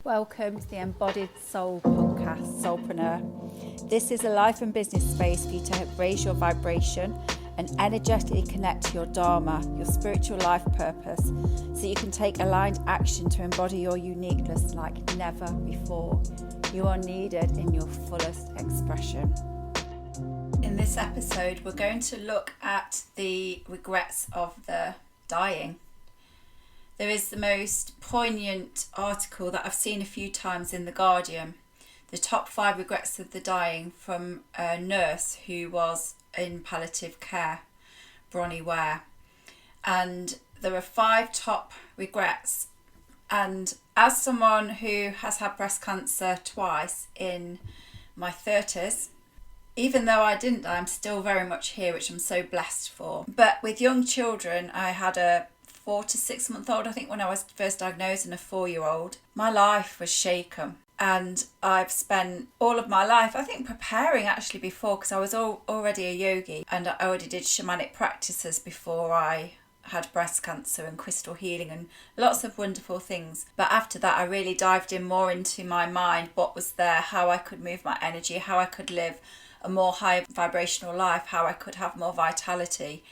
Welcome to the Embodied Soul podcast, Soulpreneur. This is a life and business space for you to help raise your vibration and energetically connect to your dharma, your spiritual life purpose, so you can take aligned action to embody your uniqueness like never before. You are needed in your fullest expression. In this episode, we're going to look at the regrets of the dying. There is the most poignant article that I've seen a few times in The Guardian, the top 5 regrets of the dying, from a nurse who was in palliative care, Bronnie Ware. And there are 5 top regrets. And as someone who has had breast cancer twice in my 30s, even though I didn't die, I'm still very much here, which I'm so blessed for. But with young children, I had a 4 to 6 month old, I think, when I was first diagnosed, and a 4-year-old. My life was shaken, and I've spent all of my life, I think, preparing actually before, because I was already a yogi and I already did shamanic practices before I had breast cancer and crystal healing and lots of wonderful things. But after that, I really dived in more into my mind, what was there, how I could move my energy, how I could live a more high vibrational life, how I could have more vitality.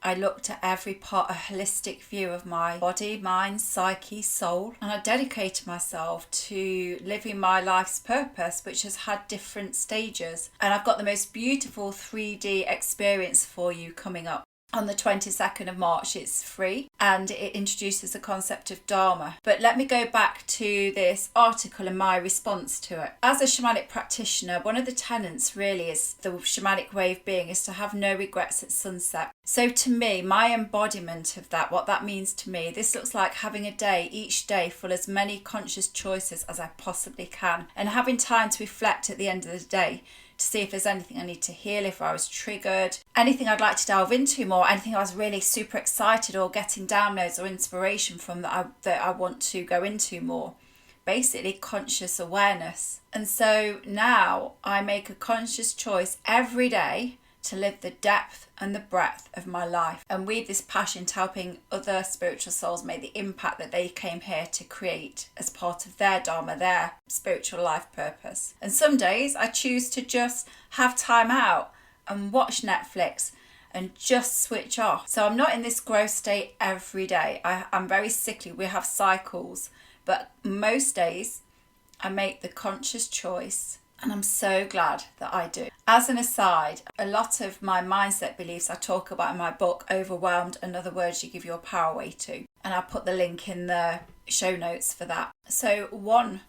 I looked at every part, a holistic view of my body, mind, psyche, soul, and I dedicated myself to living my life's purpose, which has had different stages. And I've got the most beautiful 3D experience for you coming up. On the 22nd of March, it's free, and it introduces the concept of dharma. But let me go back to this article and my response to it. As a shamanic practitioner, one of the tenets really is the shamanic way of being is to have no regrets at sunset. So to me, my embodiment of that, what that means to me, this looks like having a day, each day, full as many conscious choices as I possibly can, and having time to reflect at the end of the day, to see if there's anything I need to heal, if I was triggered, anything I'd like to delve into more, anything I was really super excited or getting downloads or inspiration from that I want to go into more. Basically, conscious awareness. And so now I make a conscious choice every day to live the depth and the breadth of my life and weave this passion to helping other spiritual souls make the impact that they came here to create as part of their dharma, their spiritual life purpose. And some days I choose to just have time out and watch Netflix and just switch off. So I'm not in this growth state every day. I'm very sickly. We have cycles, but most days I make the conscious choice. And I'm so glad that I do. As an aside, a lot of my mindset beliefs I talk about in my book, Overwhelmed and Other Words You Give Your Power Away To. And I'll put the link in the show notes for that. So 1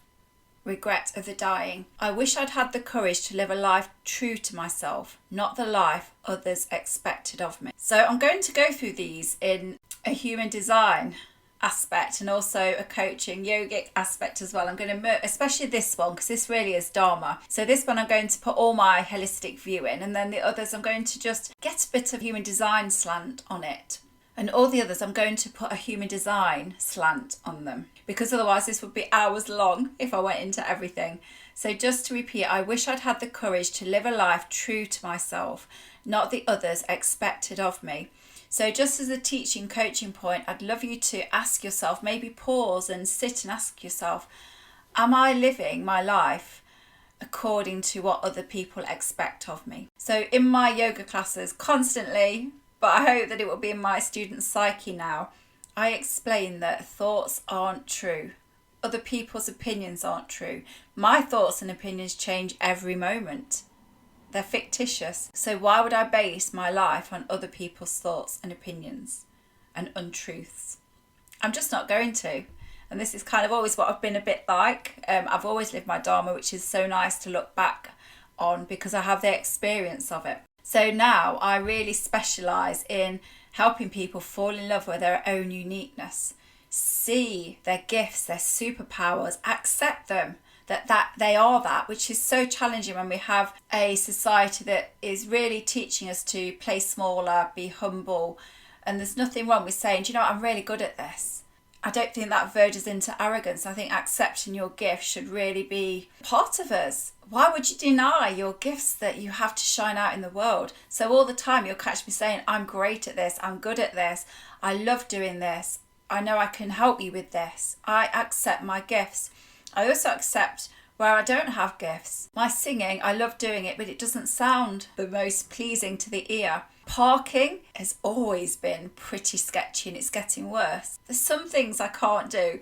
regret of the dying. I wish I'd had the courage to live a life true to myself, not the life others expected of me. So I'm going to go through these in a human design aspect and also a coaching yogic aspect as well. I'm going to especially this one, because this really is dharma. So this one I'm going to put all my holistic view in, and then the others I'm going to just get a bit of human design slant on it, and all the others I'm going to put a human design slant on them, because otherwise this would be hours long if I went into everything. So just to repeat, I wish I'd had the courage to live a life true to myself, not the others expected of me. So just as a teaching coaching point, I'd love you to ask yourself, maybe pause and sit and ask yourself, am I living my life according to what other people expect of me? So in my yoga classes constantly, but I hope that it will be in my students' psyche now, I explain that thoughts aren't true. Other people's opinions aren't true. My thoughts and opinions change every moment. They're fictitious. So why would I base my life on other people's thoughts and opinions and untruths? I'm just not going to. And this is kind of always what I've been a bit like. I've always lived my dharma, which is so nice to look back on because I have the experience of it. So now I really specialise in helping people fall in love with their own uniqueness, see their gifts, their superpowers, accept them, that they are that, which is so challenging when we have a society that is really teaching us to play smaller, be humble. And there's nothing wrong with saying, do you know what, I'm really good at this. I don't think that verges into arrogance. I think accepting your gifts should really be part of us. Why would you deny your gifts that you have to shine out in the world? So all the time you'll catch me saying, I'm great at this, I'm good at this, I love doing this, I know I can help you with this, I accept my gifts. I also accept where I don't have gifts. My singing, I love doing it, but it doesn't sound the most pleasing to the ear. Parking has always been pretty sketchy and it's getting worse. There's some things I can't do,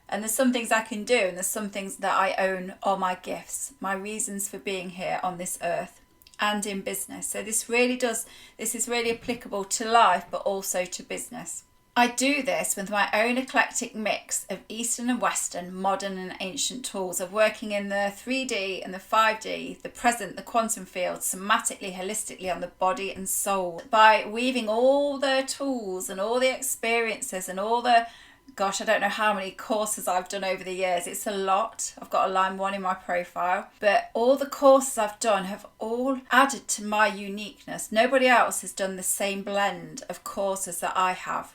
and there's some things I can do, and there's some things that I own are my gifts, my reasons for being here on this earth and in business. So this is really applicable to life, but also to business. I do this with my own eclectic mix of Eastern and Western, modern and ancient tools of working in the 3D and the 5D, the present, the quantum field, somatically, holistically on the body and soul. By weaving all the tools and all the experiences and all the, I don't know how many courses I've done over the years. It's a lot. I've got a line 1 in my profile. But all the courses I've done have all added to my uniqueness. Nobody else has done the same blend of courses that I have.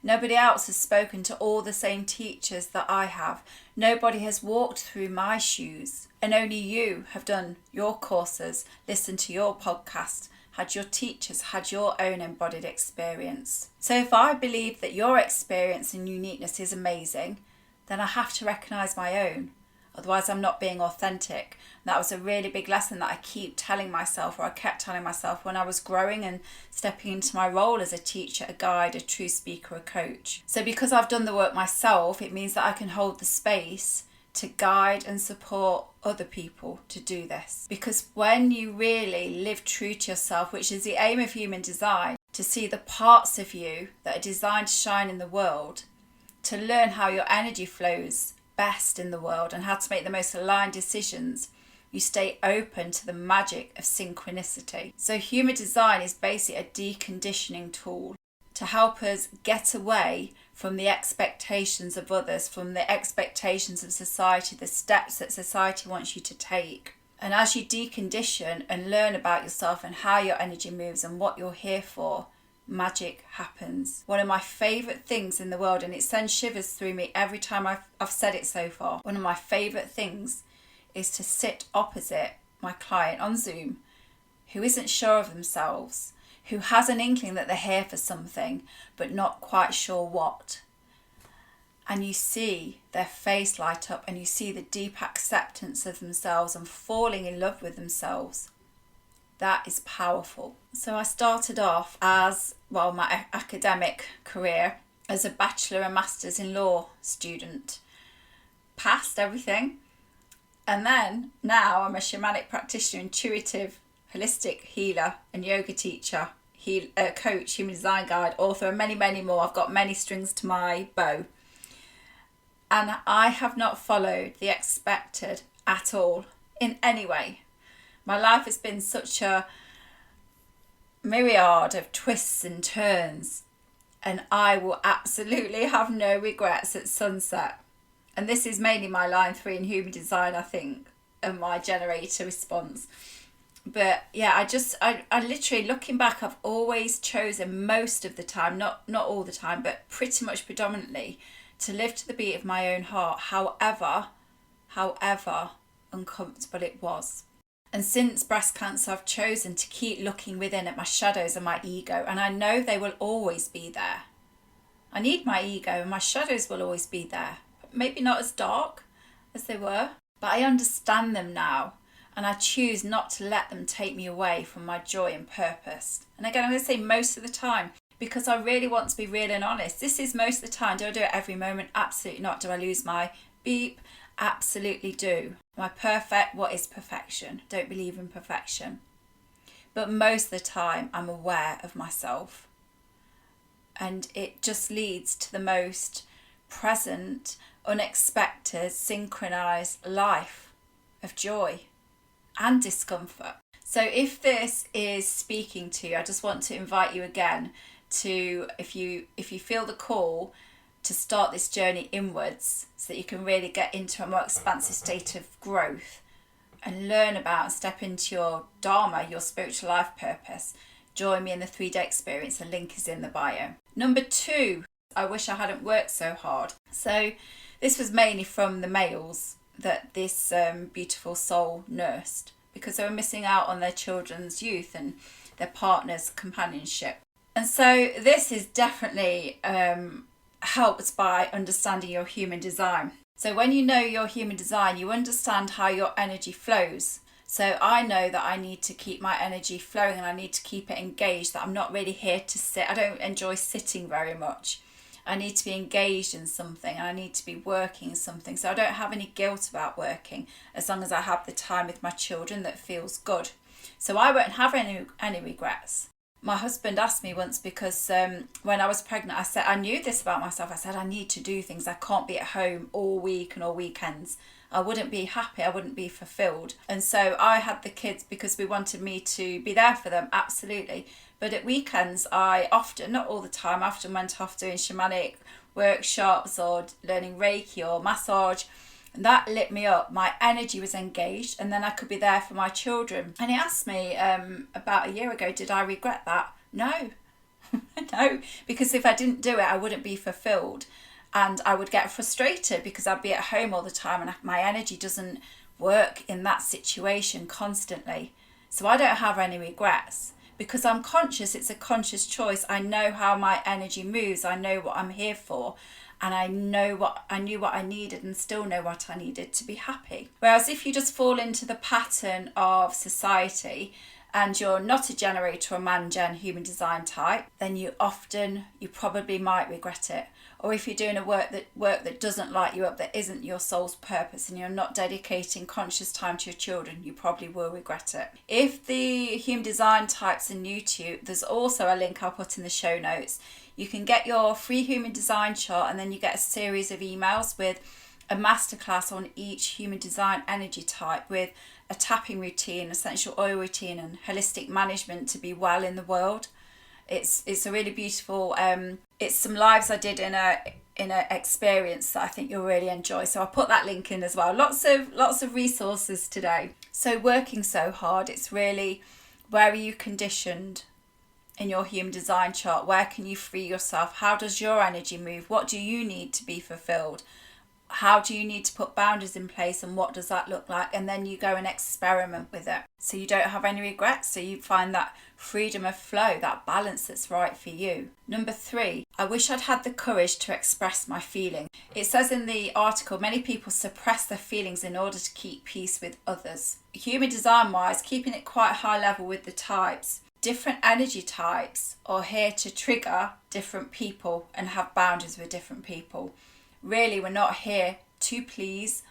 Nobody else has spoken to all the same teachers that I have. Nobody has walked through my shoes. And only you have done your courses, listened to your podcast, had your teachers, had your own embodied experience. So if I believe that your experience and uniqueness is amazing, then I have to recognise my own. Otherwise I'm not being authentic. That was a really big lesson that I kept telling myself when I was growing and stepping into my role as a teacher, a guide, a true speaker, a coach. So because I've done the work myself, it means that I can hold the space to guide and support other people to do this. Because when you really live true to yourself, which is the aim of human design, to see the parts of you that are designed to shine in the world, to learn how your energy flows best in the world and how to make the most aligned decisions, you stay open to the magic of synchronicity. So human design is basically a deconditioning tool to help us get away from the expectations of others, from the expectations of society, the steps that society wants you to take. And as you decondition and learn about yourself and how your energy moves and what you're here for, magic happens. One of my favourite things in the world, and it sends shivers through me every time I've said it so far, one of my favourite things is to sit opposite my client on Zoom who isn't sure of themselves, who has an inkling that they're here for something but not quite sure what. And you see their face light up and you see the deep acceptance of themselves and falling in love with themselves. That is powerful. So I started off as, my academic career as a bachelor and master's in law student. Passed everything. And then now I'm a shamanic practitioner, intuitive, holistic healer and yoga teacher, coach, human design guide, author, and many, many more. I've got many strings to my bow. And I have not followed the expected at all in any way. My life has been such a myriad of twists and turns, and I will absolutely have no regrets at sunset. And this is mainly my line 3 in human design, I think, and my generator response. But yeah, I literally, looking back, I've always chosen most of the time, not all the time, but pretty much predominantly, to live to the beat of my own heart, however uncomfortable it was. And since breast cancer, I've chosen to keep looking within at my shadows and my ego, and I know they will always be there. I need my ego, and my shadows will always be there. Maybe not as dark as they were, but I understand them now, and I choose not to let them take me away from my joy and purpose. And again, I'm going to say most of the time, because I really want to be real and honest. This is most of the time. Do I do it every moment? Absolutely not. Do I lose my beep? Absolutely do. Am I perfect? What is perfection? Don't believe in perfection. But most of the time, I'm aware of myself. And it just leads to the most present, unexpected, synchronized life of joy and discomfort. So if this is speaking to you, I just want to invite you again to, if you feel the call, to start this journey inwards so that you can really get into a more expansive state of growth and learn about and step into your dharma, your spiritual life purpose. Join me in the 3-day experience. The link is in the bio. Number 2, I wish I hadn't worked so hard. So this was mainly from the males that this beautiful soul nursed, because they were missing out on their children's youth and their partner's companionship. And so this is definitely helped by understanding your human design. So when you know your human design, you understand how your energy flows. So I know that I need to keep my energy flowing and I need to keep it engaged, that I'm not really here to sit. I don't enjoy sitting very much. I need to be engaged in something and I need to be working something. So I don't have any guilt about working as long as I have the time with my children that feels good. So I won't have any regrets. My husband asked me once because when I was pregnant, I said, I knew this about myself. I said, I need to do things. I can't be at home all week and all weekends. I wouldn't be happy. I wouldn't be fulfilled. And so I had the kids because we wanted me to be there for them. Absolutely. But at weekends, I often, not all the time, I often went off doing shamanic workshops or learning Reiki or massage. And that lit me up. My energy was engaged and then I could be there for my children. And he asked me about a year ago, did I regret that? No. No, because if I didn't do it, I wouldn't be fulfilled. And I would get frustrated because I'd be at home all the time and my energy doesn't work in that situation constantly. So I don't have any regrets because I'm conscious. It's a conscious choice. I know how my energy moves. I know what I'm here for. And I knew what I needed and still know what I needed to be happy. Whereas if you just fall into the pattern of society and you're not a generator or man-gen human design type, then you probably might regret it. Or if you're doing a work that doesn't light you up, that isn't your soul's purpose, and you're not dedicating conscious time to your children, you probably will regret it. If the human design types are new to you, there's also a link I'll put in the show notes. You can get your free human design chart and then you get a series of emails with a masterclass on each human design energy type with a tapping routine, essential oil routine and holistic management to be well in the world. It's a really beautiful, it's some lives I did in a experience that I think you'll really enjoy. So I'll put that link in as well. Lots of resources today. So working so hard, it's really, where are you conditioned in your human design chart? Where can you free yourself? How does your energy move? What do you need to be fulfilled? How do you need to put boundaries in place and what does that look like? And then you go and experiment with it. So you don't have any regrets. So you find that freedom of flow, that balance that's right for you. Number 3, I wish I'd had the courage to express my feelings. It says in the article, many people suppress their feelings in order to keep peace with others. Human design wise, keeping it quite high level with the types. Different energy types are here to trigger different people and have boundaries with different people. Really, we're not here to please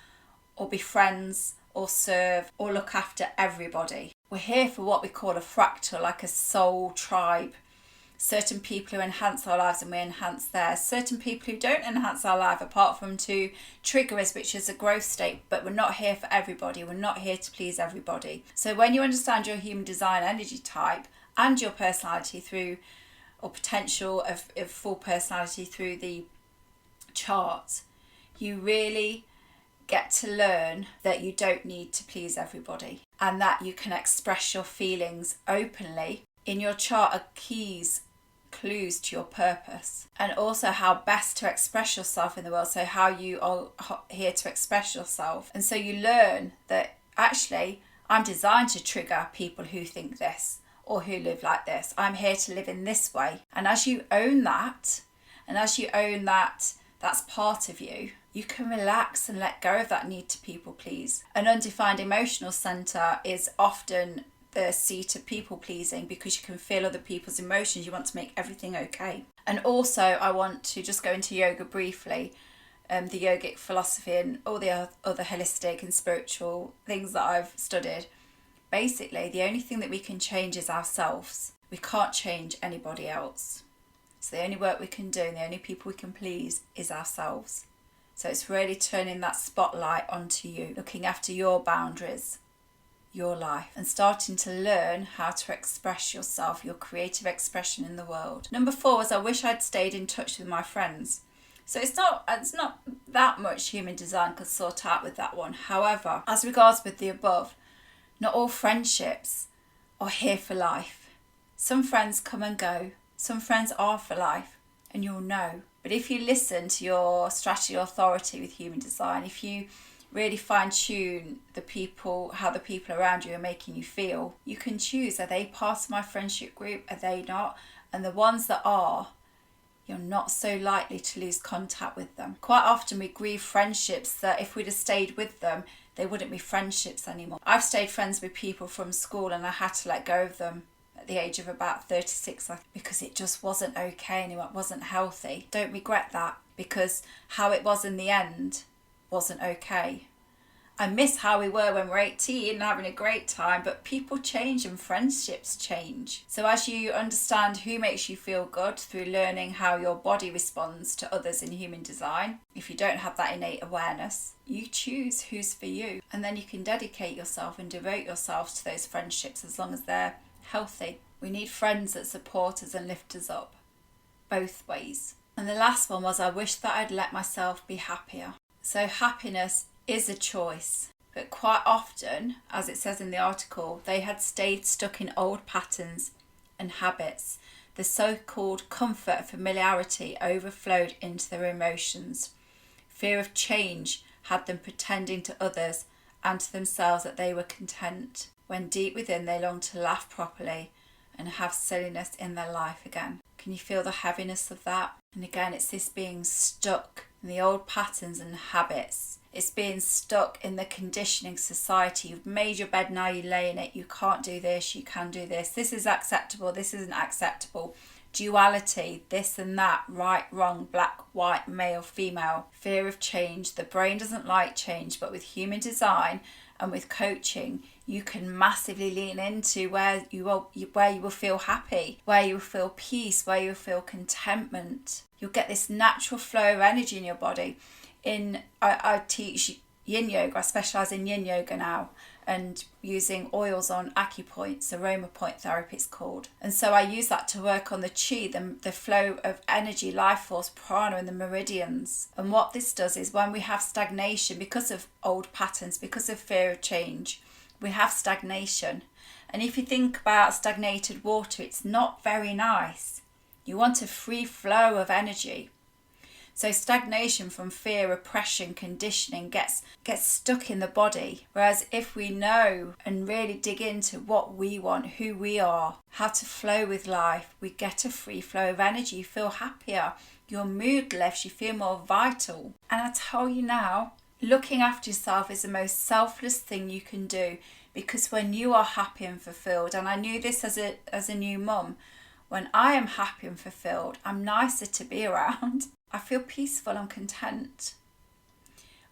or be friends or serve or look after everybody. We're here for what we call a fractal, like a soul tribe. Certain people who enhance our lives and we enhance theirs. Certain people who don't enhance our life apart from to trigger us, which is a growth state. But we're not here for everybody. We're not here to please everybody. So when you understand your human design energy type and your personality through, or potential of full personality through the chart, you really get to learn that you don't need to please everybody and that you can express your feelings openly. In your chart are clues to your purpose and also how best to express yourself in the world, so how you are here to express yourself. And so you learn that actually I'm designed to trigger people who think this or who live like this. I'm here to live in this way. And as you own that, and as you own that that's part of you, you can relax and let go of that need to people please. An undefined emotional centre is often the seat of people pleasing because you can feel other people's emotions. You want to make everything okay. And also I want to just go into yoga briefly, the yogic philosophy and all the other holistic and spiritual things that I've studied. Basically, the only thing that we can change is ourselves. We can't change anybody else. So the only work we can do and the only people we can please is ourselves. So it's really turning that spotlight onto you, looking after your boundaries, your life, and starting to learn how to express yourself, your creative expression in the world. Number 4 was I wish I'd stayed in touch with my friends. So it's not that much human design could sort out with that one. However, as regards with the above, not all friendships are here for life. Some friends come and go. Some friends are for life, and you'll know. But if you listen to your strategy authority with human design, if you really fine-tune how the people around you are making you feel, you can choose, are they part of my friendship group? Are they not? And the ones that are, you're not so likely to lose contact with them. Quite often we grieve friendships that if we'd have stayed with them, they wouldn't be friendships anymore. I've stayed friends with people from school and I had to let go of them at the age of about 36 because it just wasn't okay and it wasn't healthy. Don't regret that, because how it was in the end wasn't okay. I miss how we were when we were 18 and having a great time, but people change and friendships change. So as you understand who makes you feel good through learning how your body responds to others in human design, if you don't have that innate awareness, you choose who's for you. And then you can dedicate yourself and devote yourself to those friendships as long as they're healthy. We need friends that support us and lift us up, both ways. And the last one was, I wish that I'd let myself be happier. So happiness is a choice, but quite often, as it says in the article, they had stayed stuck in old patterns and habits. The so-called comfort and familiarity overflowed into their emotions. Fear of change had them pretending to others and to themselves that they were content, when deep within they longed to laugh properly and have silliness in their life again. Can you feel the heaviness of that? And again, it's this being stuck in the old patterns and habits. It's being stuck in the conditioning society. You've made your bed, now you lay in it. You can't do this, you can do this. This is acceptable, this isn't acceptable. Duality, this and that, right, wrong, black, white, male, female. Fear of change. The brain doesn't like change, but with human design and with coaching, you can massively lean into where you will feel happy, where you will feel peace, where you will feel contentment. You'll get this natural flow of energy in your body. I teach yin yoga. I specialise in yin yoga now, and using oils on acupoints, aroma point therapy it's called. And so I use that to work on the chi, the flow of energy, life force, prana and the meridians. And what this does is, when we have stagnation because of old patterns, because of fear of change, we have stagnation. And if you think about stagnated water, it's not very nice. You want a free flow of energy. So stagnation from fear, oppression, conditioning gets stuck in the body. Whereas if we know and really dig into what we want, who we are, how to flow with life, we get a free flow of energy. You feel happier, your mood lifts, you feel more vital. And I tell you now, looking after yourself is the most selfless thing you can do, because when you are happy and fulfilled, and I knew this as a new mum, when I am happy and fulfilled, I'm nicer to be around. I feel peaceful and content.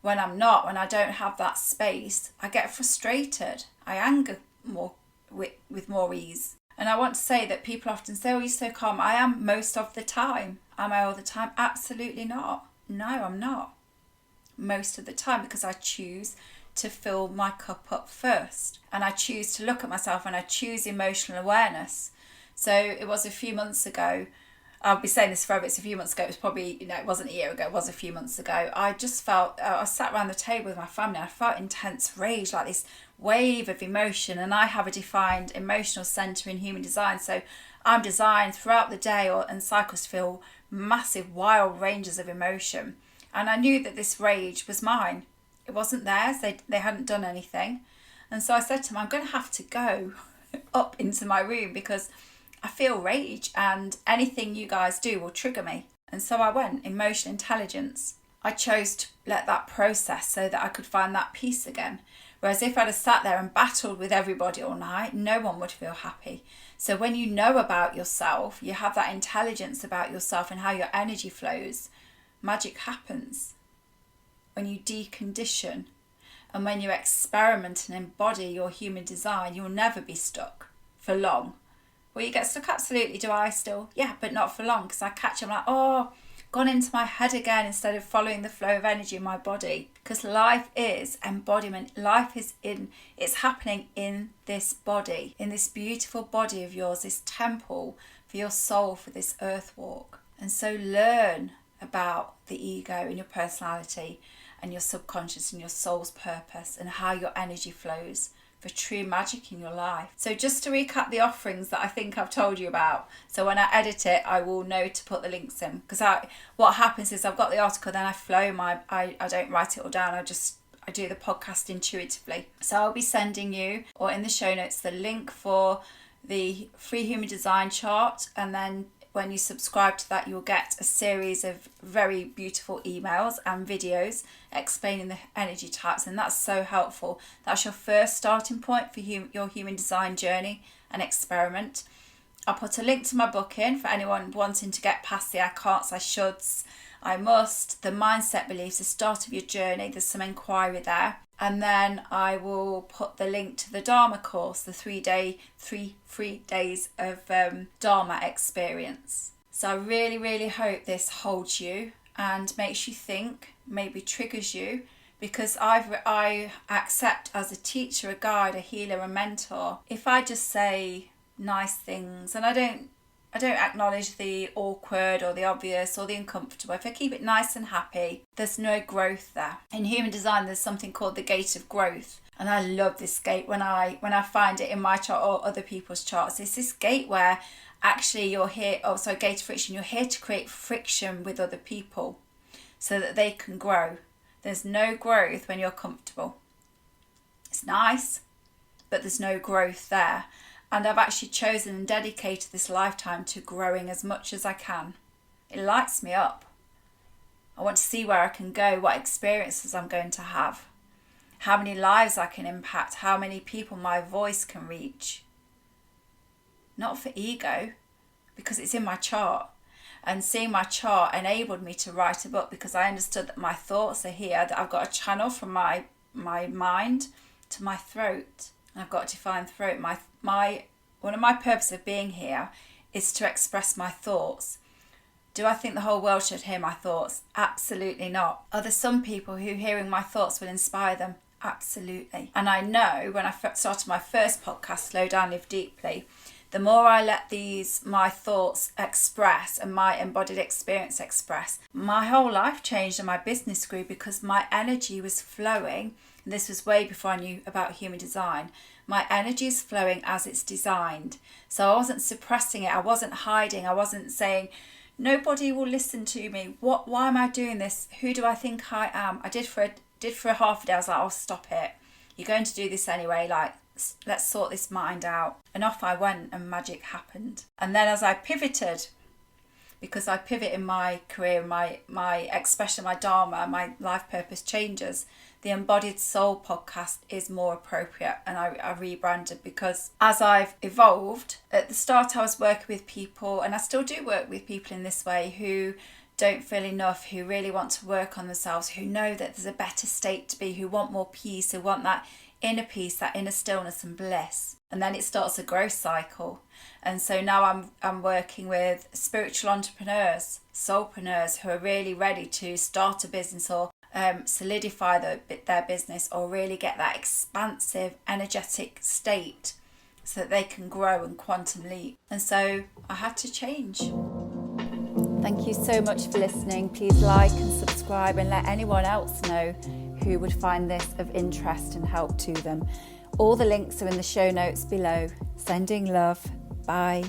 When I'm not, when I don't have that space, I get frustrated. I anger more with more ease. And I want to say that people often say, oh, you're so calm. I am most of the time. Am I all the time? Absolutely not. No, I'm not. Most of the time, because I choose to fill my cup up first. And I choose to look at myself, and I choose emotional awareness. So it was a few months ago, I'll be saying this forever, it's a few months ago, it was probably, it wasn't a year ago, it was a few months ago. I just felt, I sat around the table with my family, and I felt intense rage, like this wave of emotion. And I have a defined emotional centre in human design. So I'm designed throughout the day and cycles to feel massive, wild ranges of emotion. And I knew that this rage was mine. It wasn't theirs, they hadn't done anything. And so I said to them, I'm going to have to go up into my room because I feel rage and anything you guys do will trigger me. And so I went, emotional intelligence. I chose to let that process so that I could find that peace again. Whereas if I'd have sat there and battled with everybody all night, no one would feel happy. So when you know about yourself, you have that intelligence about yourself and how your energy flows, magic happens. When you decondition and when you experiment and embody your human design, you'll never be stuck for long. Will you get stuck? Absolutely. Do I still? Yeah, but not for long, because I catch them like, oh, gone into my head again instead of following the flow of energy in my body. Because life is embodiment. Life is it's happening in this body, in this beautiful body of yours, this temple for your soul, for this earth walk. And so learn about the ego and your personality and your subconscious and your soul's purpose and how your energy flows for true magic in your life. So just to recap the offerings that I think I've told you about. So when I edit it, I will know to put the links in, because what happens is I've got the article, then I flow I don't write it all down. I do the podcast intuitively. So I'll be sending you, or in the show notes, the link for the free human design chart, and then when you subscribe to that, you'll get a series of very beautiful emails and videos explaining the energy types, and that's so helpful. That's your first starting point for your human design journey and experiment. I'll put a link to my book in for anyone wanting to get past the I can'ts, I shoulds, I must, the mindset beliefs, the start of your journey. There's some inquiry there. And then I will put the link to the Dharma course, the 3 free days of Dharma experience. So I really, really hope this holds you and makes you think, maybe triggers you, because I accept as a teacher, a guide, a healer, a mentor, if I just say nice things and I don't acknowledge the awkward or the obvious or the uncomfortable, if I keep it nice and happy, there's no growth there. In human design, there's something called the gate of growth. And I love this gate when I find it in my chart or other people's charts. It's this gate where actually you're here, gate of friction, you're here to create friction with other people so that they can grow. There's no growth when you're comfortable. It's nice, but there's no growth there. And I've actually chosen and dedicated this lifetime to growing as much as I can. It lights me up. I want to see where I can go, what experiences I'm going to have, how many lives I can impact, how many people my voice can reach. Not for ego, because it's in my chart. And seeing my chart enabled me to write a book because I understood that my thoughts are here, that I've got a channel from my mind to my throat. I've got a defined throat. One of my purposes of being here is to express my thoughts. Do I think the whole world should hear my thoughts? Absolutely not. Are there some people who hearing my thoughts will inspire them? Absolutely. And I know when I started my first podcast, Slow Down, Live Deeply, the more I let my thoughts express and my embodied experience express, my whole life changed and my business grew because my energy was flowing. And this was way before I knew about human design. My energy is flowing as it's designed. So I wasn't suppressing it. I wasn't hiding. I wasn't saying, nobody will listen to me. Why am I doing this? Who do I think I am? I did for a half a day. I was like, oh, stop it. You're going to do this anyway. Like, let's sort this mind out. And off I went and magic happened. And then as I pivoted, because I pivot in my career, my expression, my dharma, my life purpose changes, the Embodied Soul podcast is more appropriate, and I rebranded because as I've evolved, at the start I was working with people, and I still do work with people in this way, who don't feel enough, who really want to work on themselves, who know that there's a better state to be, who want more peace, who want that inner peace, that inner stillness and bliss. And then it starts a growth cycle. And so now I'm working with spiritual entrepreneurs, soulpreneurs, who are really ready to start a business or solidify their business, or really get that expansive, energetic state so that they can grow and quantum leap. And so I had to change. Thank you so much for listening. Please like and subscribe and let anyone else know who would find this of interest and help to them. All the links are in the show notes below. Sending love. Bye.